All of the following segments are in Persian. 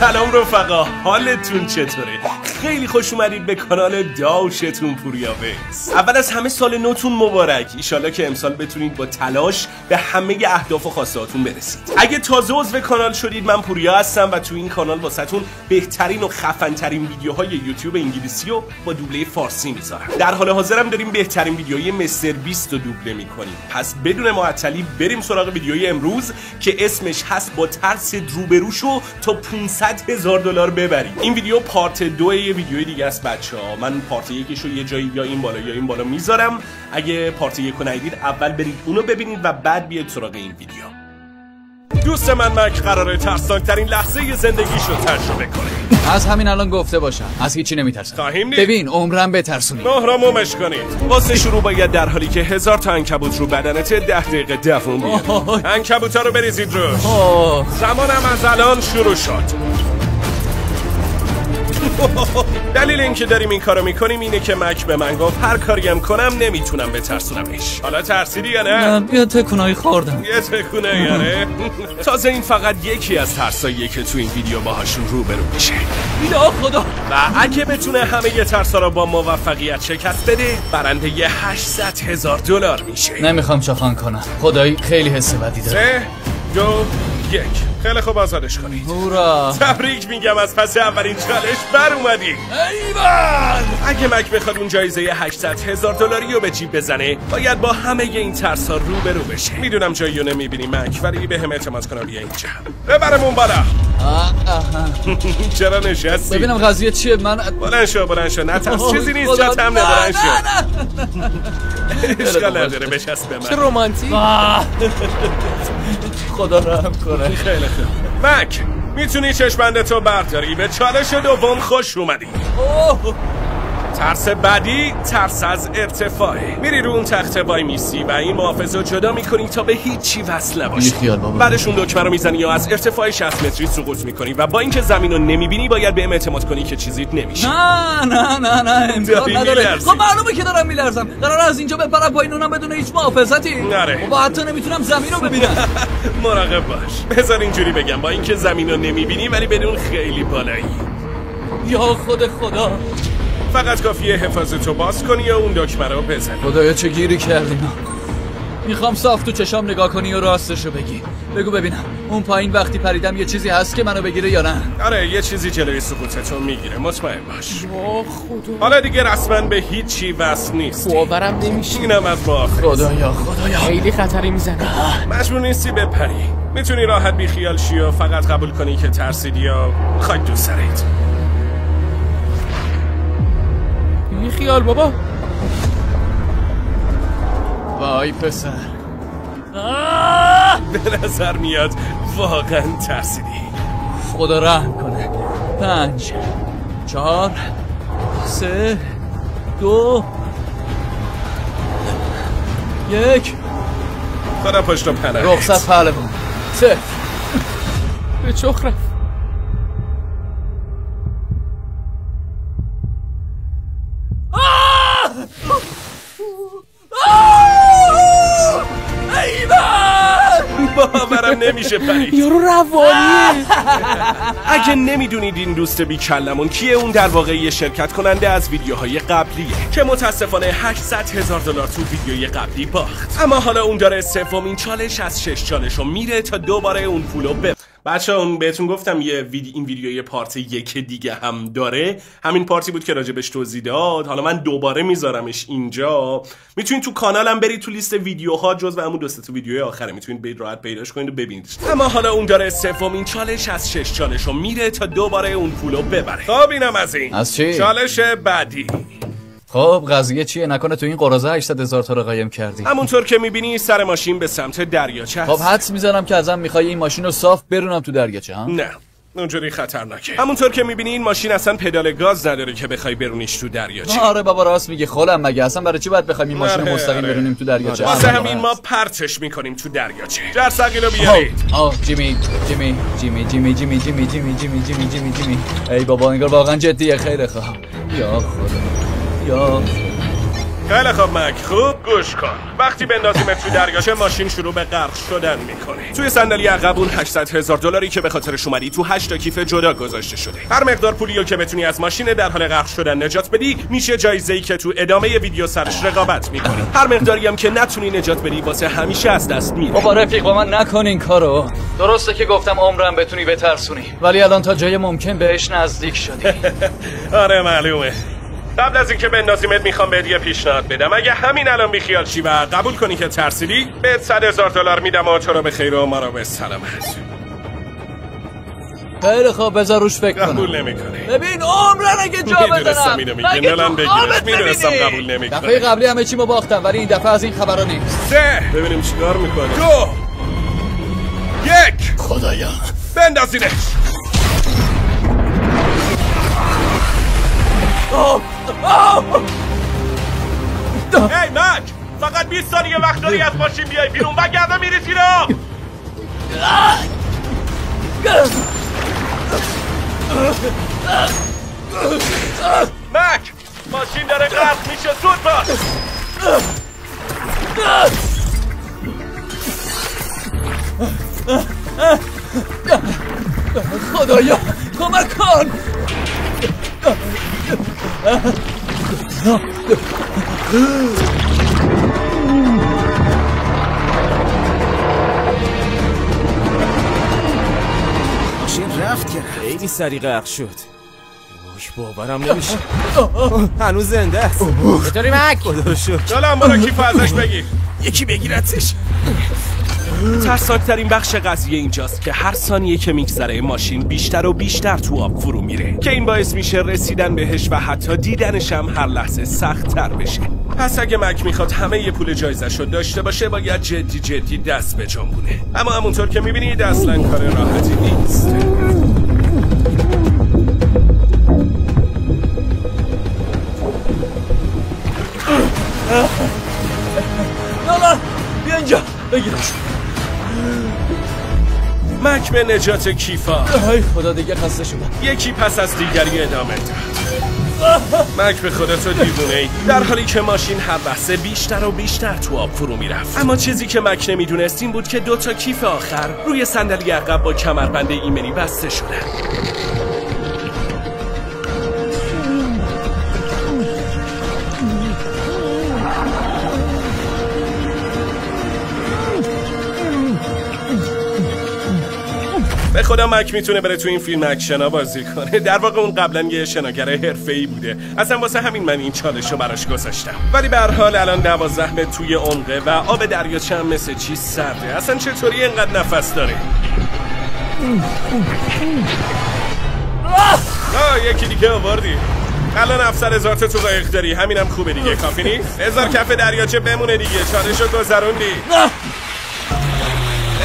سلام رفقا، حالتون چطوره؟ خیلی خوش اومدید به کانال داشتون پوریابکس. اول از همه سال نوتون مبارک. ایشالله که امسال بتونید با تلاش به همه اهداف و خواستهاتون برسید. اگه تازه عضو کانال شدید، من پوریا هستم و تو این کانال واسهتون بهترین و خفن‌ترین ویدیوهای یوتیوب انگلیسی رو با دوبله فارسی میذارم. در حال حاضرم داریم بهترین ویدیوهای مستر بیست رو دوبله میکنیم. پس بدون معطلی بریم سراغ ویدیوی امروز که اسمش هست با ترس روبروشو تا $500,000 ببرید. این ویدیو پارت 2 یه ویدیوی دیگه است بچه‌ها. من پارت 1 رو یه جایی یا این بالا یا این بالا میذارم. اگه پارت 1 رو ندیدید اول برید اونو ببینید و بعد بیاید سراغ این ویدیو. دوست من مک قراره ترسناکترین لحظه زندگیشو تجربه کنه. از همین الان گفته باشم از هیچی نمیترسم. خواهیم دید. ببین عمرم بترسونی. مهرمومش کنید. واسه شروع باید در حالی که 1000 تا عنکبوت رو بدنت 10 دقیقه دووم بیاد. عنکبوتا رو بریزید روش. زمانم از الان شروع شد. دلیل اینکه داریم این کارو میکنیم اینه که مک به من گفت هر کاری هم کنم نمیتونم بترسونمش. حالا ترسیدی یا نه؟ یه تکونایی خوردم. یه تکونه یاره؟ تازه این فقط یکی از ترساییه که تو این ویدیو باهاشون روبرو میشه. یا خدا. و اگه بتونه همه ی ترسا رو با موفقیت شکست بده، برنده $800,000 میشه. نمیخوام چاخان کنم. خدایی خیلی حس بدی داره. 3، 2، 1. خیلی خوب آزادش کنید. هورا. تبریک میگم از پس اولین چالش بر اومدی. ایوان. اگه مک بخواد اون جایزه $800,000 رو به جیب بزنه، باید با همه این ترسا روبرو بشه. میدونم جاییو نمیبینی مک، ولی به هم اعتماد کن. بیا اینجا ببرمون بالا. چرا نشستی؟ ببینم قضیه چیه. من بلند شو نترس، چیزی نیست. جا تم نه. بلند شو. اشکال نداره، بچسب به من. چه رومانتیک. خدا رحم کنه. خیلی خوب مک، میتونی چشمندتو برداری. به چالش دوم خوش اومدی. ترس بعدی ترس از ارتفاعه. میری رو اون تخته وای میسی و این محافظ رو جدا میکنی تا به هیچی وصل نباشی. بعدش اون دکمه رو میزنی یا از ارتفاع 60 متری سقوط میکنی و با اینکه زمین رو نمیبینی باید به اعتماد کنی که چیزیت نمیشه. نه امکان نداره. خب معلومه که دارم میلرزم. قراره از اینجا بپرم پایین، اونم بدون هیچ محافظتی. نره. با حتی نمیتونم زمین رو ببینم. مراقب باش. بذار اینجوری بگم، با اینکه زمین رو نمیبینی ولی بدون خیلی بالایی. یا خدا. فقط کافیه حفاظتو باز کنی یا اون دکمه رو بزنی. خدایا چه گیری کردیم. میخوام صاف تو چشام نگاه کنی و راستشو بگی. بگو ببینم اون پایین وقتی پریدم یه چیزی هست که منو بگیره یا نه؟ آره یه چیزی جلوی سقوطتو میگیره، مطمئن باش. خدا. حالا دیگه رسما به هیچی وصل نیست. باورم نمیشه. اینم از محافظ. خدایا خیلی خطری میزنه. مجبور نیستی بپری. میتونی راحت بی خیال شی و فقط قبول کنی که ترسیدی یا خاک تو سرت. بی خیال بابا. وای پسر. به نظر میاد واقعا ترسیدی. خدا رحم کنه. 5، 4، 3، 2، 1. خدا پشت و پناهت. رخصت پهلوان. 0. به چخ رفت. باورم نمیشه پرید. یارو روانیه. اگه نمیدونید این دوست بیکلمون کیه، اون در واقع یه شرکت کننده از ویدیوهای قبلیه که متاسفانه $800,000 تو ویدیوی قبلی باخت. اما حالا اون داره سومین چالش از 6 چالش رو میره تا دوباره اون پولو بچه اون بهتون گفتم این ویدیو یه پارت 1 دیگه هم داره. همین پارتی بود که راجبش توضیح داد. حالا من دوباره میذارمش اینجا. میتونید تو کانالم برید تو لیست ویدیوها، جزو همون تا ویدیوی آخره میتونید برید راحت پیداش کنید و ببینید. اما حالا اون داره سومین چالش از 6 چالش رو میره تا دوباره اون پولو ببره. خب اینم از این. از چی؟ چالش بعدی. خب قضیه چیه؟ نکنه تو این قراضه 800,000 تا رو قایم کردی؟ همونطور که میبینی سر ماشین به سمت دریاچه است. خب حدس میزنم که ازم میخوای این ماشین رو صاف برونم تو دریاچه ها؟ نه اونجوری خطرناکه. همونطور که میبینی این ماشین اصلا پدال گاز نداره که بخوای برونیش تو دریاچه. آره بابا راست میگه. خودم مگه اصلا برای چی باید بخوایم این ماشین رو مستقیم برونیم تو دریاچه؟ واسه همین ما پرتش میکنیم تو دریاچه. جرثقیلو بیارید. جیمی ای بابا انگار واقعا جدیه. خیلی خوب. یا خدا یا خیلی خوب مک، خوب گوش کن. وقتی بندازیمت تو دریاچه ماشین شروع به غرق شدن میکنه. توی صندلی عقب اون $800,000 که به خاطرش اومدی تو 8 تا کیف جدا گذاشته شده. هر مقدار پولیو که بتونی از ماشین در حال غرق شدن نجات بدی میشه جایزه‌ای که تو ادامه ویدیو سرش رقابت میکنی. هر مقداری هم که نتونی نجات بدی واسه همیشه از دست میره. بابا رفیق با من نکن این کارو. درسته که گفتم عمرم بتونی بترسونی، ولی الان تا جای ممکن بهش نزدیک شدی. آره معلومه. قبل از اینکه بندازیمت میخوام بهت یه پیشنهاد بدم. اگه همین الان بیخیال شی و قبول کنی که ترسیدی، بهت $100,000 میدم و تو رو به خیر و ما رو به سلامت. خیلی خوب بذار روش فکر کنم. قبول نمیکنه. ببین عمرن اگه جا میدونستم اینو میگی. نلان بگیرش. میدونستم قبول نمیکنه. دفعه قبلی همه چی ما باختم، ولی این دفعه از این خبرا نیست. 3 ببینیم چیکار میکنه. 2 1 خدایا بندازینش. هی مک، فقط 20 ثانیه وقت داری از ماشین بیای بیرون وگرنه میری زیرا. مک، ماشین داره غرق میشه، زود باش. خدایا کمک کن. ماشین رفت که خیلی سریع غرق شد. باورم نمیشه. هنوز زنده است. چطوری مک؟ خدا رو شکر. جالم برو کیف ازش بگیر. یکی بگیرتش. ترسناکترین بخش قضیه اینجاست که هر ثانیه که میگذره ماشین بیشتر و بیشتر تو آب فرو میره که این باعث میشه رسیدن بهش و حتی دیدنش هم هر لحظه سخت تر بشه. پس اگه مک میخواد همه ی پول جایزش رو داشته باشه باید جدی دست به جنبونه. اما همونطور که میبینید اصلا کار راحتی نیست. نالا بیا اینجا بگیرش. مک به نجات کیفا. ای خدا دیگه خسته شدم. یکی پس از دیگری ادامه داد. مک به خودت تو دیوونه‌ای. در حالی که ماشین هر لحظه بیشتر و بیشتر تو آب فرو میرفت. اما چیزی که مک نمیدونست این بود که 2 تا کیف آخر روی صندلی عقب با کمربند ایمنی بسته شدن. به خدا مک میتونه بره تو این فیلم اکشنا بازی کنه. در واقع اون قبلا یه شناگر حرفه‌ای بوده. اصلا واسه همین من این چالش رو براش گذاشتم. ولی به هر حال الان 12 متر توی عمقه و آب دریاچه هم مثل چی سرده. اصلا چطوری اینقدر نفس داره؟ یکی دیگه آوردی. الان $700,000 تو قایق داری. همینم خوبه دیگه. کافی نیست؟ بذار کف دریاچه بمونه دیگه. چالشو گذروندی.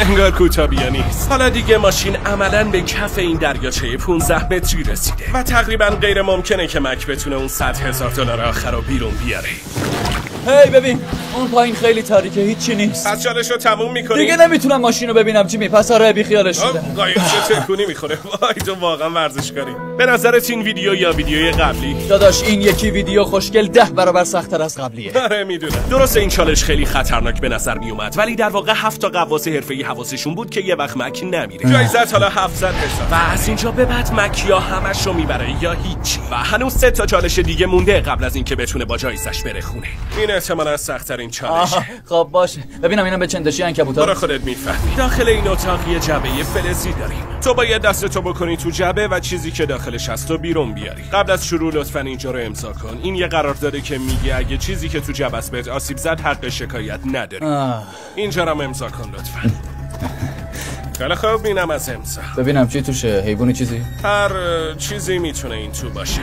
انگار کوتابیا نیست. حالا دیگه ماشین عملاً به کف این دریاچه 15 متری رسیده و تقریباً غیر ممکنه که مک بتونه اون $100,000 آخر رو بیرون بیاره. هی ببین اون پایین خیلی تاریکه، هیچی نیست. پس چالش رو تموم میکنی؟ دیگه نمیتونم ماشین رو ببینم جیمی. پس آره بی خیالش شدم. قایق چه تکونی میخوره. وای تو واقعا ورزشکاری. به نظرت این ویدیو یا ویدیوی قبلی؟ داداش این یکی ویدیو خوشگل 10 برابر سخت‌تر از قبلیه. آره میدونم. درسته این چالش خیلی خطرناک به نظر میومد، ولی در واقع 7 تا غواص حرفه‌ای حواسشون بود که یه وقت مک نمیره. جایزت حالا 700 حساب. و از اینجا به بعد مک یا همش رو میبره یا هیچ. و هنوز 3 تا چالش دیگه مونده قبل از اینکه بتونه با جایزش بره خونه. این احتمالاً سخت‌ترین چالشه. خب باشه. ببینم اینا به چندشی عنکبوتا. برو خودت میفهمی. داخل این اتاق یه جعبه فلزی داریم. تو باید دستتو بکنی تو جعبه و چیزی که داخلش هست رو بیرون بیاری. قبل از شروع لطفاً اینجا رو امضا کن. این یه قرارداده که میگه اگه چیزی که تو جعبه است بهت آسیب زد حق شکایت نداری. اینجا رو امضا کن لطفاً. خیلی خوب اینم از امضا. ببینم چی توشه. حیوانی چیزی؟ هر چیزی میتونه این تو باشه.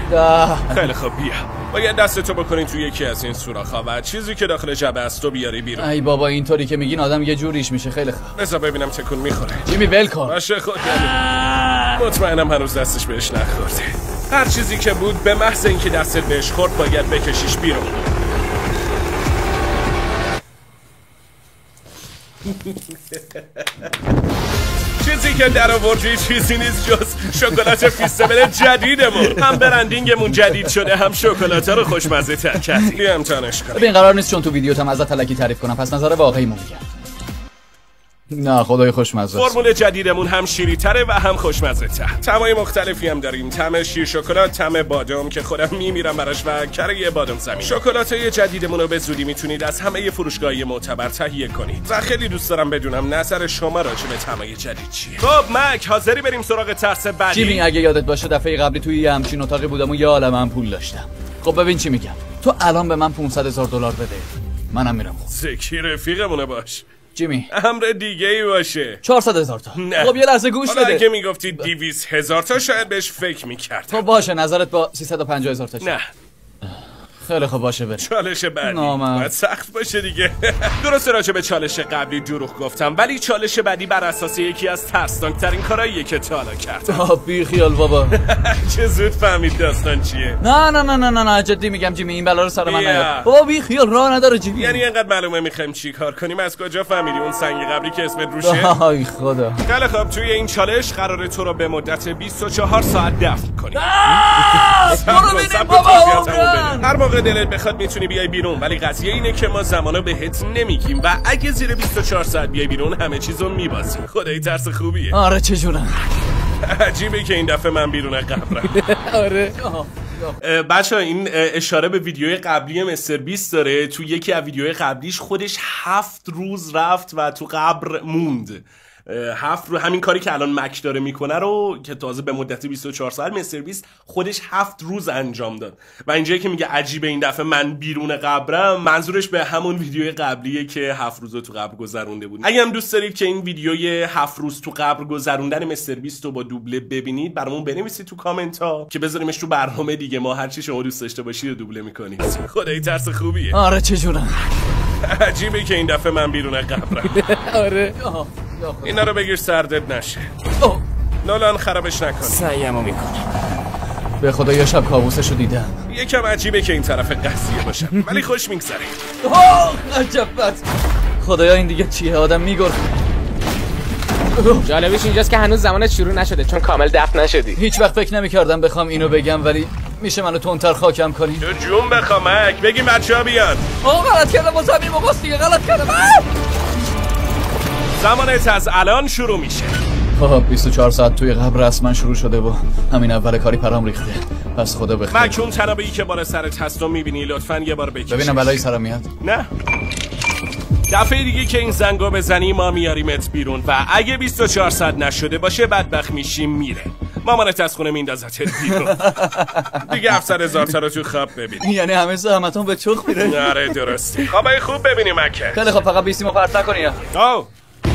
خیلی خوب بیا. باید دستتو بکنی تو یکی از این سوراخ‌ها و چیزی که داخل جعبه است رو بیاری بیرون. ای بابا اینطوری که میگین آدم یه جوریش میشه. خیلی خوب. بذار ببینم تکون میخوره. جیمی ول کن. باشه خود مطمئنم هنوز دستش بهش نخورده. هر چیزی که بود به محض اینکه دستت بهش خورد باید بکشیش بیرون. چیزی که در آوردی چیزی نیست جز شکلات فیستبل جدیدمون. هم برندینگمون جدید شده، هم شکلات‌ها رو خوشمزه تر کردی. بیا امتحانش کنیم. ببین قرار نیست چون تو ویدیو تام ازت الکی تعریف کنم، پس نظر واقعیمو میگم. نه خدای خوشمزه است. فرمول جدیدمون هم شیری‌تره و هم خوشمزه تر. طعمای مختلفی هم داریم. طعم شیر شکلات، طعم بادام که خودم میمیرم براش و کره بادام زمین. شکلاتای جدیدمون رو به زودی میتونید از همه فروشگاه‌های معتبر تهیه کنید. و خیلی دوست دارم بدونم نظر شما راجع به طعمای جدید چیه. خب مک حاضری بریم سراغ ترس بعدی؟ جیمی اگه یادت باشه دفعه قبلی توی یه همچین اتاقی بودم و یه عالمه پول داشتم. خب ببین چی میگم. تو الان به من $500,000 بده. منم میرم. زکی رفیقمونه باش. جیمی امر دیگه ای باشه. 400,000 تا. نه. خب یه لحظه گوش بده. اگه میگفتی 200,000 تا شاید بهش فکر میکردم. خب باشه نظرت با 350,000 تا. نه. خیلی خوب باشه بریم. چالش بعدی نامرد. باید سخت باشه دیگه. درسته راجع به چالش قبلی دروغ گفتم، ولی چالش بعدی بر اساس یکی از ترسناک‌ترین کارهاییه که تا حالا کردم. بی خیال بابا. چه زود فهمید داستان چیه. نه جدی میگم جیمی این بلا رو سر من نیار. بابا بی خیال راه نداره جیمی. یعنی انقدر معلومه میخوایم چی کار کنیم؟ از کجا فهمیدی اون سنگ قبلی که اسمت روشه؟ ای خدا. خیلی خوب توی این چالش قراره تو رو به مدت 24 ساعت دفن کنیم. برو ببین بابا. هر موقع دلت بخواد میتونی بیای بیرون، ولی قضیه اینه که ما زمانو بهت نمیگیم و اگه زیر 24 ساعت بیای بیرون همه چیزو میبازی. خدای ترس خوبیه. آره چجورم. عجیبه که این دفعه من بیرون قبرم. آره. بچه این اشاره به ویدیوی قبلی مستر بیست داره. تو یکی از ویدیوهای قبلیش خودش 7 روز رفت و تو قبر موند. 7 روز همین کاری که الان مک داره میکنه رو که تازه به مدت 24 ساعت مستر بیست خودش 7 روز انجام داد. و اینجایی که میگه عجیبه این دفعه من بیرون قبرم، منظورش به همون ویدیوی قبلیه که 7 روز تو قبر گذرونده بود. اگه هم دوست دارید که این ویدیوی 7 روز تو قبر گذروندن مستر بیست رو با دوبله ببینید، برامون بنویسید تو کامنت ها که بذاریمش تو برنامه دیگه. ما هر چی شما دوست داشته باشید رو دوبله میکنیم. خدای ترس خوبیه. آره چجورم. عجیبه که این دفعه من بیرون قبرم. آره. اینا رو بگیر سردت نشه. نولان خرابش نکن. سعیمو میکنم. به خدا یه شب کابوسشو دیدم. یکم عجیبه که این طرف قضیه باشم ولی خوش میگذره. عجبت. خدایا این دیگه چیه؟ آدم میگرخه. جالبش اینجاست که هنوز زمانت شروع نشده چون کامل دفن نشدی. هیچ وقت فکر نمی‌کردم بخوام اینو بگم، ولی میشه منو تندتر خاکم کنی؟ تو جون بخوامک بگیم بچه‌ها بیان. غلط کردم با زمین باباست دیگه. غلط کردم. زمانت از الان شروع میشه. 24 ساعت توی قبر رسما شروع شده و همین اول کاری پرام ریخته. پس خدا بخیر. مک اون تنابه‌ای که بالا سرت هست رو میبینی لطفاً یه بار بکش. ببینم بلایی سرم میاد. نه. دفعه دیگه که این زنگو بزنی ما میاریمت بیرون و اگه 24 ساعت نشده باشه بدبخت میشیم میره. مامانت از خونه میندازتت بیرون. دیگه 700,000 تا رو تو خواب ببین. یعنی همه زحمتام به چخ میره. آره درسته. خوابای خوب ببینیم مکه. خیلی خوب فقط بیستیمو پرت نکنی.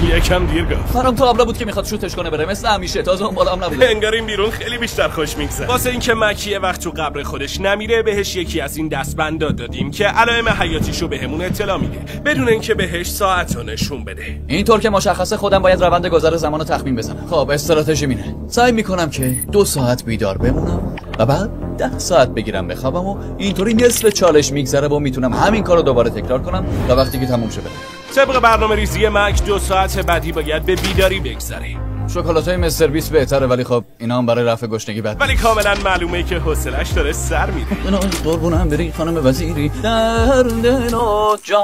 یکم دیر گفت. برام تابلو بود که میخواد شوتش کنه بره مثل همیشه. تازه اون بالا هم نبود. انگار این بیرون خیلی بیشتر خوش میگذره. واسه اینکه مکیه وقت تو قبر خودش نمیره بهش یکی از این دستبندا دادیم که علائم حیاتیشو بهمون اطلاع میده بدون اینکه بهش ساعتو نشون بده. اینطور که مشخصه خودم باید روند گذر زمانو تخمین بزنم. خب استراتژی اینه. سعی میکنم که 2 ساعت بیدار بمونم و بعد 10 ساعت بگیرم بخوابم و اینطوری نصف چالش میگذره و میتونم همین کارو دوباره تکرار کنم تا وقتی که تموم شه. طبق برنامه ریزی مک 2 ساعت بعدی باید به بیداری بگذره. شکلاتای مستر بیست بهتره ولی خب اینا هم برای رفع گشنگی بد. ولی کاملا معلومه که حوصله‌اش داره سر میره. اینا قربونم بری خانم وزیری در دل و جان.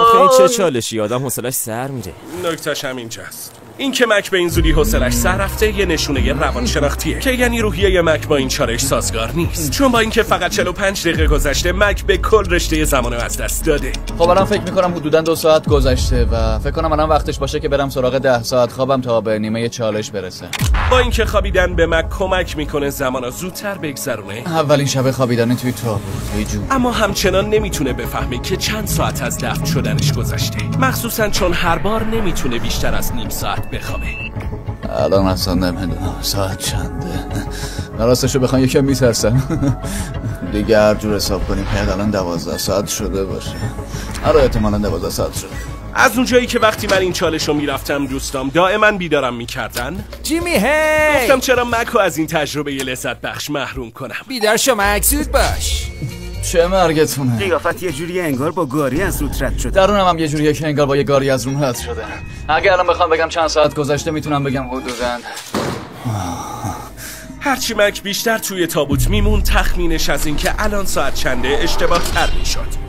آخه این چه چالشی آدم حوصله‌اش سر میره. نکتهش همینجاست. این که مک به این زودی حوصله‌اش سر رفته یه نشونه روانشناختیه که یعنی روحیه مک با این چالش سازگار نیست. چون با اینکه فقط 45 دقیقه گذشته مک به کل رشته زمانو از دست داده. خب الان فکر می‌کنم حدوداً 2 ساعت گذشته و فکر کنم الان وقتش باشه که برم سراغ 10 ساعت خوابم تا به نیمه چالش برسه. با اینکه خوابیدن به مک کمک میکنه زمانو زودتر بگذرونه. اولین شب خوابیدن توی تابوت جو. اما همچنان نمیتونه بفهمه که چند ساعت از دفن شدنش گذشته. مخصوصاً چون هر بار نمیتونه بیشتر از نیم ساعت بخوابه. الان اصلا نمیدونم ساعت چنده. راستشو بخوام یکم میترسم. دیگه هر جور حساب کنیم باید الان 12 ساعت شده باشه. آره احتمالاً 12 ساعت شده. از اونجایی که وقتی من این چالشو میرفتم دوستام دائما بیدارم میکردن. جیمی هی گفتم چرا مکو از این تجربه لذت بخش محروم کنم. بیدار شو مک زود باش. چه مرگتونه؟ قیافت یه جوری انگار با گاری از رود رد شده. درونم هم یه جوریه که انگار با یه گاری از رون رد شده. اگه الان بخوام بگم چند ساعت گذشته میتونم بگم حدوداً. هرچی مک بیشتر توی تابوت میمون تخمینش از اینکه الان ساعت چنده اشتباه تر میشد.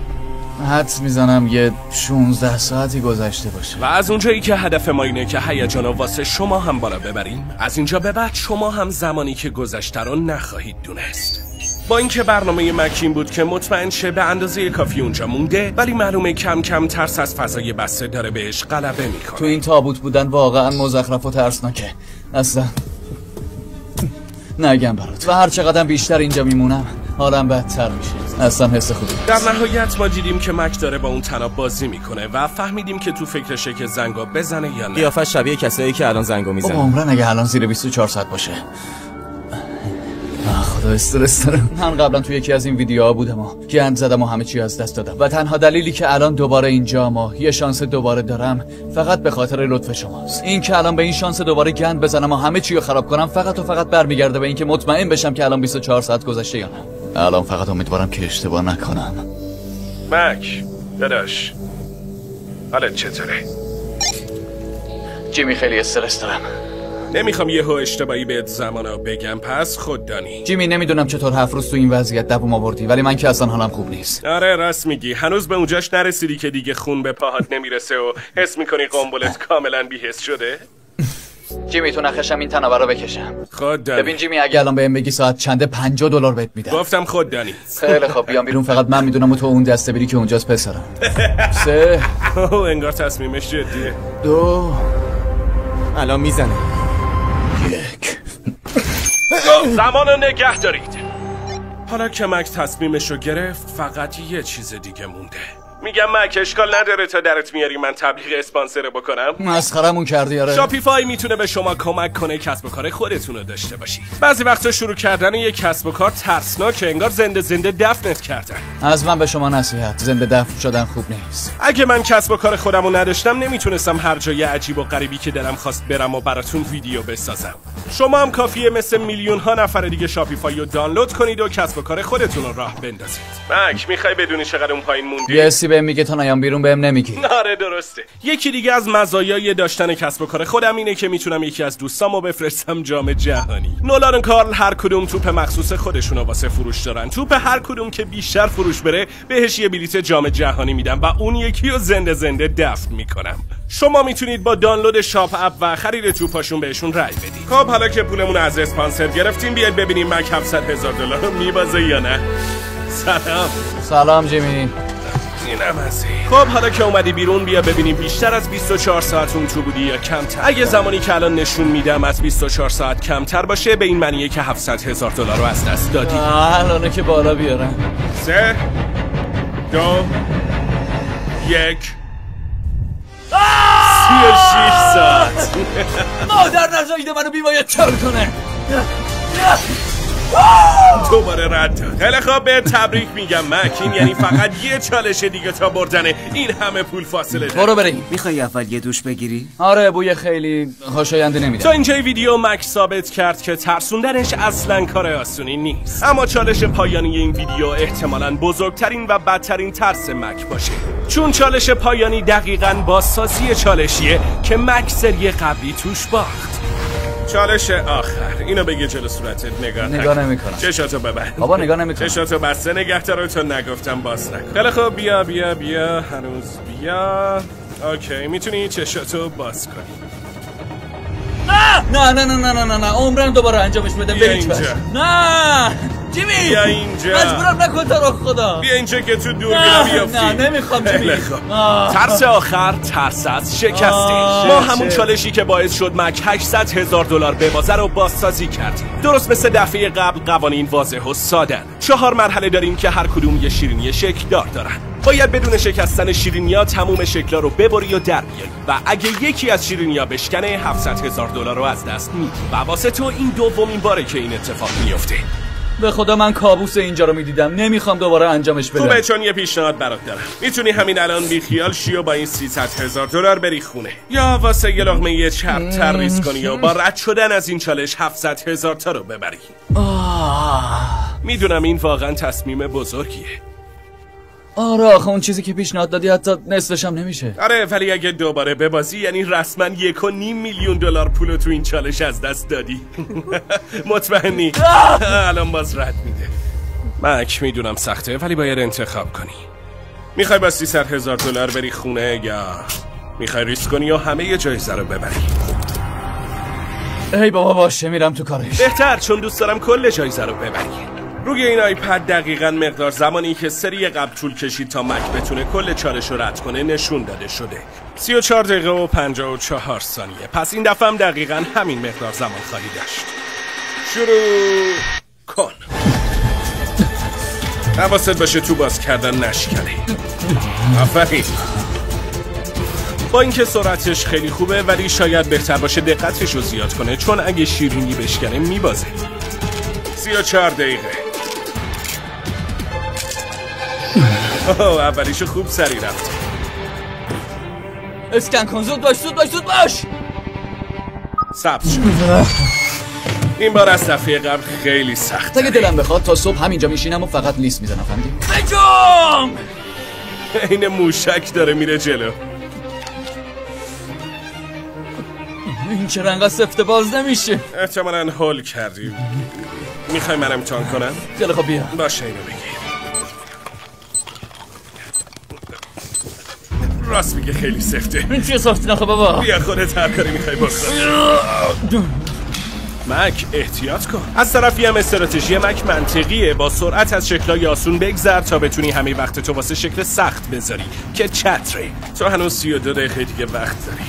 حدس میزنم یه 16 ساعتی گذشته باشه. و از اونجایی که هدف ما اینه که هیجانو واسه شما هم بالا ببریم، از اینجا به بعد شما هم زمانی که گذشته رو نخواهید دونست. با اینکه برنامه مکین بود که مطمئن شه به اندازه کافی اونجا مونده، ولی معلومه کم کم ترس از فضای بسته داره بهش غلبه میکنه. تو این تابوت بودن واقعا مزخرف و ترسناکه. اصلا نگم برات. و هر چقدر بیشتر اینجا میمونم حالم بدتر میشه. اصلا حس خوبی. در نهایت ما دیدیم که مک داره با اون طناب بازی میکنه و فهمیدیم که تو فکرشه که زنگو بزنه یا نه. قیافش شبیه کسایی که الان زنگو میزنن. عمرن اگه الان زیر 24 ساعت باشه. خدا استرس دارم. من قبلا تو یکی از این ویدیوها بودم و گند زدم و همه چی از دست دادم و تنها دلیلی که الان دوباره اینجام و یه شانس دوباره دارم فقط به خاطر لطف شماست. این که الان به این شانس دوباره گند بزنم و همه چی رو خراب کنم فقط و فقط برمیگرده به اینکه مطمئن بشم که الان 24 ساعت گذشته یا نه. الان فقط امیدوارم که اشتباه نکنم. مک داداش حالت چطوره؟ جیمی خیلی استرس دارم. نمیخوام یهو اشتباهی بهت زمانو بگم، پس خود دانی. جیمی نمیدونم چطور 7 روز تو این وضعیت دووم آوردی، ولی من که اصلا حالم خوب نیست. آره راست میگی، هنوز به اونجاش نرسیدی که دیگه خون به پاهات نمیرسه و حس میکنی قنبلت کاملا بی‌حس شده؟ جیمی تو نخشم این تنابه رو بکشم. خود دانی. ببین جیمی اگه الان بهم بگی ساعت چنده $50 بهت میدم. گفتم خود دانی. خیلی خب بیام بیرون، فقط من میدونم و تو اون دسته بری که اونجاست پسرم. 3 انگار تصمیمش جدیه. 2 الان میزنه. 1 زمانو نگه دارید. حالا که مک تصمیمشو گرفت فقط یه چیز دیگه مونده. میگم مک اشکال نداره تا درت میاری من تبلیغ اسپانسر بکنم. مسخرمون کردی. آره شاپیفای میتونه به شما کمک کنه کسب و کار خودتون رو داشته باشید. بعضی وقتا شروع کردن یک کسب و کار ترسناکه، انگار زنده دفنت کردن. از من به شما نصیحت، زنده دفن شدن خوب نیست. اگه من کسب و کار خودمو نداشتم نمیتونستم هر جای عجیب و غریبی که دلم خواست برم و براتون ویدیو بسازم. شما هم کافیه مثل میلیون ها نفر دیگه شاپیفای رو دانلود کنید و کسب و کار خودتون رو راه بندازید. مک میخوای بدونی چقدر اون پایین موندی؟ بهم میگه تا نیام بیرون بهم نمیگی. آره درسته. یکی دیگه از مزایای داشتن کسب و کار خودم اینه که میتونم یکی از دوستامو بفرستم جام جهانی. نولان و کارل هر کدوم توپ مخصوص خودشونو واسه فروش دارن. توپ هر کدوم که بیشتر فروش بره بهش یه بلیت جام جهانی میدم و اون یکی رو زنده دفن میکنم. شما میتونید با دانلود شاپ اپ و خرید توپاشون بهشون رای بدید. خب حالا که پولمون از اسپانسر گرفتیم بیاید ببینیم مک $700,000 رو میبازه یا نه. سلام جیمی. خب حالا که اومدی بیرون بیا ببینیم بیشتر از 24 ساعت اون تو بودی یا کمتر. اگه زمانی که الان نشون میدم از 24 ساعت کمتر باشه به این معنیه که $700,000 رو از دست دادی. الانه که بالا بیارم. 3 2 1 36 ساعت. مادر نزایده منو بیمایت کار کنه. دوباره رد داد. خیلی خوب به تبریک میگم مک، این یعنی فقط یه چالش دیگه تا بردن این همه پول فاصله داره. برو بریم. میخوای اول یه دوش بگیری؟ آره بوی خیلی خوشاینده نمیده. تا اینجای ویدیو مک ثابت کرد که ترسوندنش اصلا کار آسونی نیست، اما چالش پایانی این ویدیو احتمالاً بزرگترین و بدترین ترس مک باشه، چون چالش پایانی دقیقاً بازسازی چالشیه که مک سری قبلی توش باخت. چالش آخر اینو بگه جلو صورتت نگاه نمیکنم. چشاتو ببند. بابا نگاه نمیکنم. چشاتو بسته نگه دار تا نگفتم باز نکن. خیلی خوب بیا هنوز بیا. اوکی میتونی چشاتو باز کنی. نه عمرم دوباره انجامش بده. بیا اینجا. نه جیمی بیا اینجا. مجبورم نکن تو رو خدا. بیا اینجا که تو دوربینم بیافتی. نه نمیخوام جیمی. ترس آخر ترس از شکسته. ما همون چالشی که باعث شد مک $800,000 ببازه رو بازسازی کردیم. درست مثل دفعه قبل قوانین واضح و سادن. 4 مرحله داریم که هر کدوم یه شیرینی شکل‌دار دارن. باید بدون شکستن شیرینی‌ها تموم شکل‌ها رو ببری و در بیاری و اگه یکی از شیرینی‌ها بشکنه $700,000 رو از دست میدی و واسه تو این دومین باره که این اتفاق میفته. به خدا من کابوس اینجا رو میدیدم، نمیخوام دوباره انجامش بدم. خوبه، چون یه پیشنهاد برات دارم. میتونی همین الان بیخیال شی و با این $300,000 بری خونه، یا واسه یه لقمه یه چرب تریز کنی و با رد شدن از این چالش $700,000 تا رو ببری. میدونم این واقعا تصمیم بزرگیه. آره آخه اون چیزی که پیشنهاد دادی حتی نصفش هم نمیشه. آره ولی اگه دوباره ببازی یعنی رسما $1.5 میلیون پولو تو این چالش از دست دادی. مطمئنی؟ الان باز رد میده. مک میدونم سخته ولی باید انتخاب کنی. میخوای با $300,000 بری خونه یا میخوای ریسک کنی یا همه جایزه رو ببری؟ ای بابا باشه میرم تو کارش. بهتر، چون دوست دارم کل جایزه رو ببری. روی این آیپد دقیقاً مقدار زمانی که سری قبل طول کشید تا مک بتونه کل چالش رو رد کنه نشون داده شده. 34 دقیقه و 54 ثانیه. پس این دفعه هم دقیقاً همین مقدار زمان خواهی داشت. شروع کن. حواست باشه تو باز کردن نشکنه. آفرین. با اینکه سرعتش خیلی خوبه ولی شاید بهتر باشه دقتش رو زیاد کنه، چون اگه شیرینی بشکنه میبازه. 34 دقیقه. اولیشو خوب سری رفت. اسکن کن، زود باش زود باش زود باش. ثبت شد. این بار از دفعه قبل خیلی سخت. اگه دلم بخواد تا صبح همینجا میشینم و فقط لیست میزنم. فهمیدی؟ بجام! این موشک داره میره جلو. این چرا انقدر سفته باز نمیشه؟ احتمالاً هول کردی. میخوای من امتحان کنم؟ خیلی خب بیا. باشه اینو بگیر. راست میگه خیلی سفته. این چیه ساختی نخواه بابا؟ بیا خودت هر کاری میخوای بکن. مک احتیاط کن. از طرفی هم استراتژی مک منطقیه، با سرعت از شکلای آسون بگذر تا بتونی همه وقت تو واسه شکل سخت بذاری که چتره. تو هنوز 32 دقیقه دیگه وقت داری.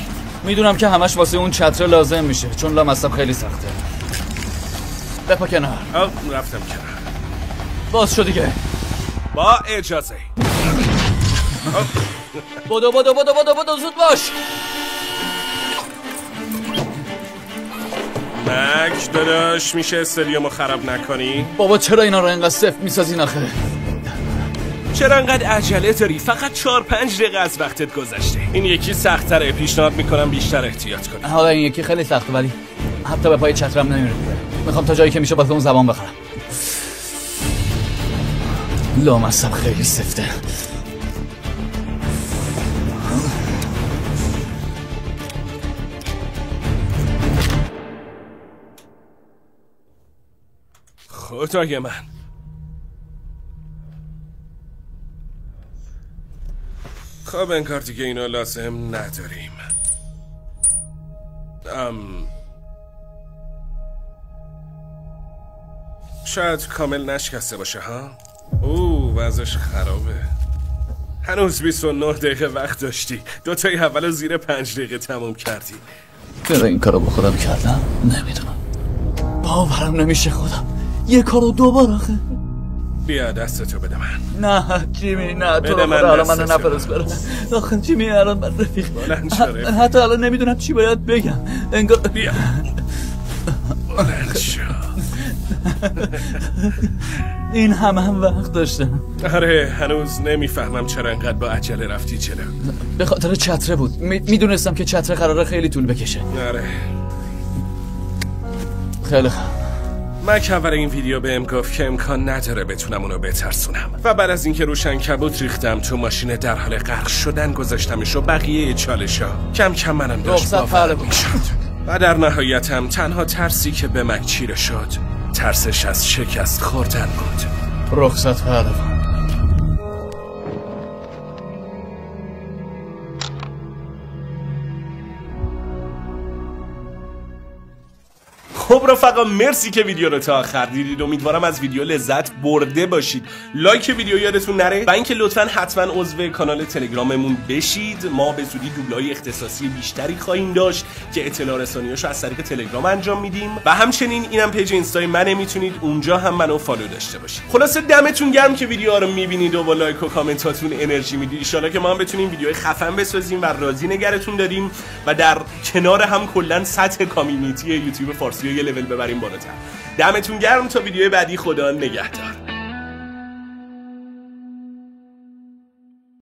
میدونم که همش واسه اون چتره لازم میشه چون لامصب خیلی سخته. بپا کنار. رفتم کنار. باز شد دیگه. با اجازه. بدو زود باش. مک داداش میشه استادیومو خراب نکنی؟ بابا چرا اینا رو اینقدر سفت میسازین آخه؟ چرا انقدر عجله داری؟ فقط 4-5 دقیقه از وقتت گذشته. این یکی سخت‌تره، پیشنهاد میکنم بیشتر احتیاط کنی. حالا این یکی خیلی سخته ولی حتی به پای چترم نمیره. میخوام تا جایی که میشه واسه اون زبان بخرم. لامصب خیلی سفته. خدای من. خب انگار دیگه اینا لازم نداریم. شاید کامل نشکسته باشه ها؟ وضعش خرابه. هنوز 29 دقیقه وقت داشتی. دوتای اولو زیر 5 دقیقه تموم کردی. چرا این کارو با خودم کردم؟ نمیدونم. باورم نمیشه خودم. یه کارو دوبار آخه. بیا دستتو بده من. نه جیمی نه، تو بده من الان منو دستتو. نفرست برم. آخه جیمی الان من رفیق. بلند شو رفیق. حتی الان نمیدونم چی باید بگم. انگار بیا. بلند شو. این هم وقت داشتم. آره هنوز نمیفهمم چرا انقدر با عجله رفتی جلو. به خاطر چتره بود. میدونستم که چتره قراره خیلی طول بکشه. آره. خیلی خوب. مک اول این ویدیو بهم گفت که امکان نداره بتونم اونو بترسونم و بعد از اینکه روشن کبوت ریختم تو ماشین در حال غرق شدن گذاشتمش و بقیه چالشا کم کم منم داشت باورم میشد و در نهایت هم تنها ترسی که به مک چیره شد ترسش از شکست خوردن بود. رخصت پهلوان. خب رفقا مرسی که ویدیو رو تا آخر دیدید. امیدوارم از ویدیو لذت برده باشید. لایک ویدیو یادتون نره و اینکه لطفاً حتما عضو کانال تلگراممون بشید. ما به زودی دوبلای اختصاصی بیشتری خواهیم داشت که اطلاع رسانیاشو از طریق تلگرام انجام میدیم و همچنین اینم پیج اینستای منه، میتونید اونجا هم منو فالو داشته باشید. خلاصه دمتون گرم که ویدیوها رو میبینید و با لایک و کامنتاتون انرژی میدید. ان شاءالله که ما هم بتونیم ویدیوهای خفن بسازیم و راضی نگرتون داریم و در کنار هم کلا سطح کامیونیتی یوتیوب فارسی یه لول ببریم بالاتر. دمتون گرم تا ویدیو بعدی. خدا نگهدار.